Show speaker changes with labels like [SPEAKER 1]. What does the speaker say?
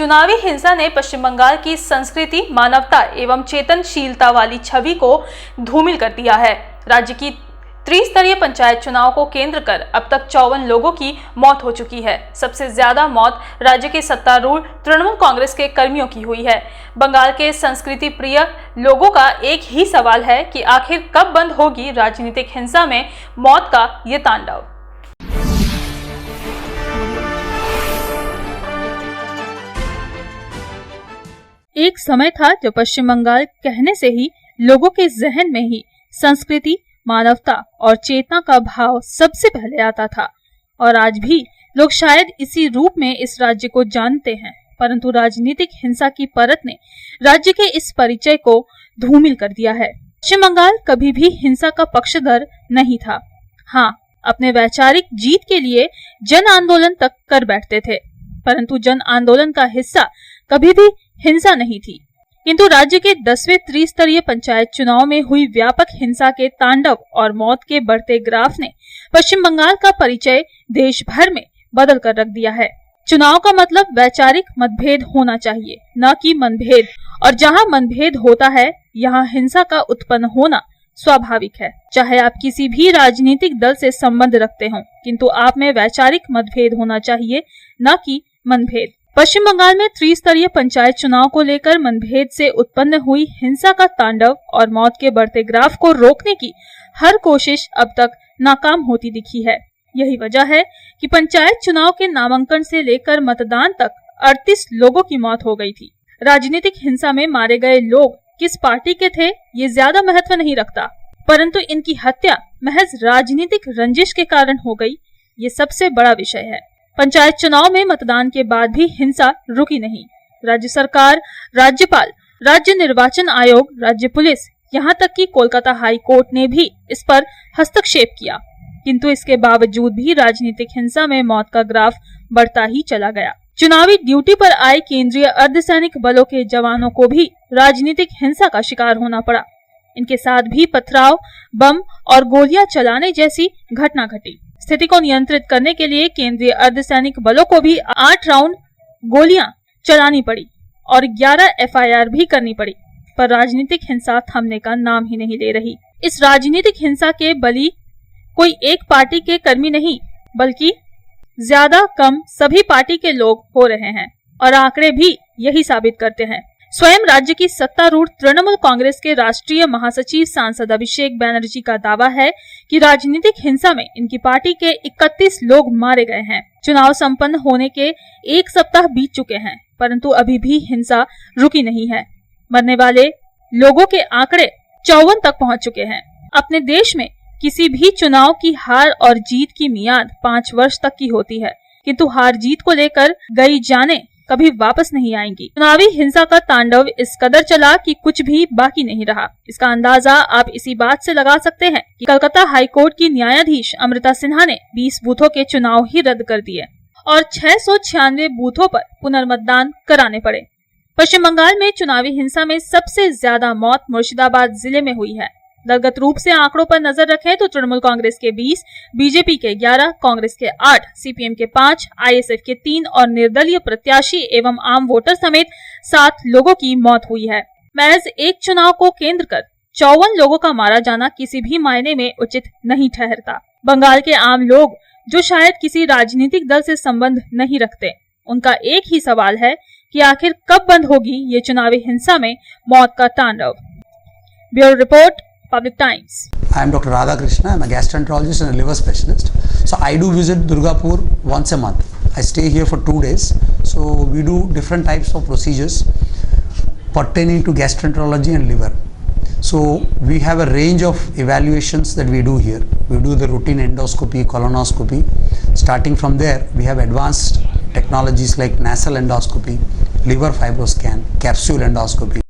[SPEAKER 1] चुनावी हिंसा ने पश्चिम बंगाल की संस्कृति, मानवता एवं चेतनशीलता वाली छवि को धूमिल कर दिया है। राज्य की त्रिस्तरीय पंचायत चुनाव को केंद्र कर अब तक 54 लोगों की मौत हो चुकी है। सबसे ज्यादा मौत राज्य के सत्तारूढ़ तृणमूल कांग्रेस के कर्मियों की हुई है। बंगाल के संस्कृति प्रिय लोगों का एक ही सवाल है कि आखिर कब बंद होगी राजनीतिक हिंसा में मौत का ये तांडव। एक समय था जब पश्चिम बंगाल कहने से ही लोगों के जहन में ही संस्कृति, मानवता और चेतना का भाव सबसे पहले आता था और आज भी लोग शायद इसी रूप में इस राज्य को जानते हैं, परंतु राजनीतिक हिंसा की परत ने राज्य के इस परिचय को धूमिल कर दिया है। पश्चिम बंगाल कभी भी हिंसा का पक्षधर नहीं था। हाँ, अपने वैचारिक जीत के लिए जन आंदोलन तक कर बैठते थे, परंतु जन आंदोलन का हिस्सा कभी भी हिंसा नहीं थी। किंतु राज्य के 10वें त्रिस्तरीय पंचायत चुनाव में हुई व्यापक हिंसा के तांडव और मौत के बढ़ते ग्राफ ने पश्चिम बंगाल का परिचय देश भर में बदल कर रख दिया है। चुनाव का मतलब वैचारिक मतभेद होना चाहिए, न कि मनभेद, और जहां मनभेद होता है यहां हिंसा का उत्पन्न होना स्वाभाविक है। चाहे आप किसी भी राजनीतिक दल से संबंध रखते हों, किंतु आप में वैचारिक मतभेद होना चाहिए, न कि मनभेद। पश्चिम बंगाल में त्रिस्तरीय पंचायत चुनाव को लेकर मनभेद से उत्पन्न हुई हिंसा का तांडव और मौत के बढ़ते ग्राफ को रोकने की हर कोशिश अब तक नाकाम होती दिखी है। यही वजह है कि पंचायत चुनाव के नामांकन से लेकर मतदान तक 38 लोगों की मौत हो गई थी। राजनीतिक हिंसा में मारे गए लोग किस पार्टी के थे ये ज्यादा महत्व नहीं रखता, परंतु इनकी हत्या महज राजनीतिक रंजिश के कारण हो गई, ये सबसे बड़ा विषय है। पंचायत चुनाव में मतदान के बाद भी हिंसा रुकी नहीं। राज्य सरकार, राज्यपाल, राज्य निर्वाचन आयोग, राज्य पुलिस, यहाँ तक कि कोलकाता हाई कोर्ट ने भी इस पर हस्तक्षेप किया, किंतु इसके बावजूद भी राजनीतिक हिंसा में मौत का ग्राफ बढ़ता ही चला गया। चुनावी ड्यूटी पर आए केंद्रीय अर्धसैनिक बलों के जवानों को भी राजनीतिक हिंसा का शिकार होना पड़ा। इनके साथ भी पथराव, बम और गोलियां चलाने जैसी घटना घटी। स्थिति को नियंत्रित करने के लिए केंद्रीय अर्धसैनिक बलों को भी 8 राउंड गोलियां चलानी पड़ी और 11 FIR भी करनी पड़ी, पर राजनीतिक हिंसा थमने का नाम ही नहीं ले रही। इस राजनीतिक हिंसा के बली कोई एक पार्टी के कर्मी नहीं, बल्कि ज्यादा कम सभी पार्टी के लोग हो रहे हैं और आंकड़े भी यही साबित करते हैं। स्वयं राज्य की सत्तारूढ़ तृणमूल कांग्रेस के राष्ट्रीय महासचिव सांसद अभिषेक बैनर्जी का दावा है कि राजनीतिक हिंसा में इनकी पार्टी के 31 लोग मारे गए हैं। चुनाव संपन्न होने के 1 सप्ताह बीत चुके हैं, परंतु अभी भी हिंसा रुकी नहीं है। मरने वाले लोगों के आंकड़े 54 तक पहुंच चुके हैं। अपने देश में किसी भी चुनाव की हार और जीत की मियाद 5 वर्ष तक की होती है, किंतु हार जीत को लेकर गई जाने कभी वापस नहीं आएंगी। चुनावी हिंसा का तांडव इस कदर चला कि कुछ भी बाकी नहीं रहा। इसका अंदाजा आप इसी बात से लगा सकते हैं कि कलकत्ता हाई कोर्ट की न्यायाधीश अमृता सिन्हा ने 20 बूथों के चुनाव ही रद्द कर दिए और 696 बूथों पर पुनर्मतदान कराने पड़े। पश्चिम बंगाल में चुनावी हिंसा में सबसे ज्यादा मौत मुर्शिदाबाद जिले में हुई है। दलगत रूप से आंकड़ों पर नजर रखें तो तृणमूल कांग्रेस के 20, बीजेपी के 11, कांग्रेस के 8, CPM के 5, ISF के 3 और निर्दलीय प्रत्याशी एवं आम वोटर समेत 7 लोगों की मौत हुई है। महज एक चुनाव को केंद्र कर 54 लोगों का मारा जाना किसी भी मायने में उचित नहीं ठहरता। बंगाल के आम लोग जो शायद किसी राजनीतिक दल से संबंध नहीं रखते, उनका एक ही सवाल है कि आखिर कब बंद होगी ये चुनावी हिंसा में मौत का तांडव। Bureau report, Public Times.
[SPEAKER 2] I am Dr. Radha Krishna. I am a gastroenterologist and a liver specialist. So I do visit Durgapur once a month. I stay here for 2 days. So we do different types of procedures pertaining to gastroenterology and liver. So we have a range of evaluations that we do here. We do the routine endoscopy, colonoscopy. Starting from there, we have advanced technologies like nasal endoscopy, liver fibroscan, capsule endoscopy.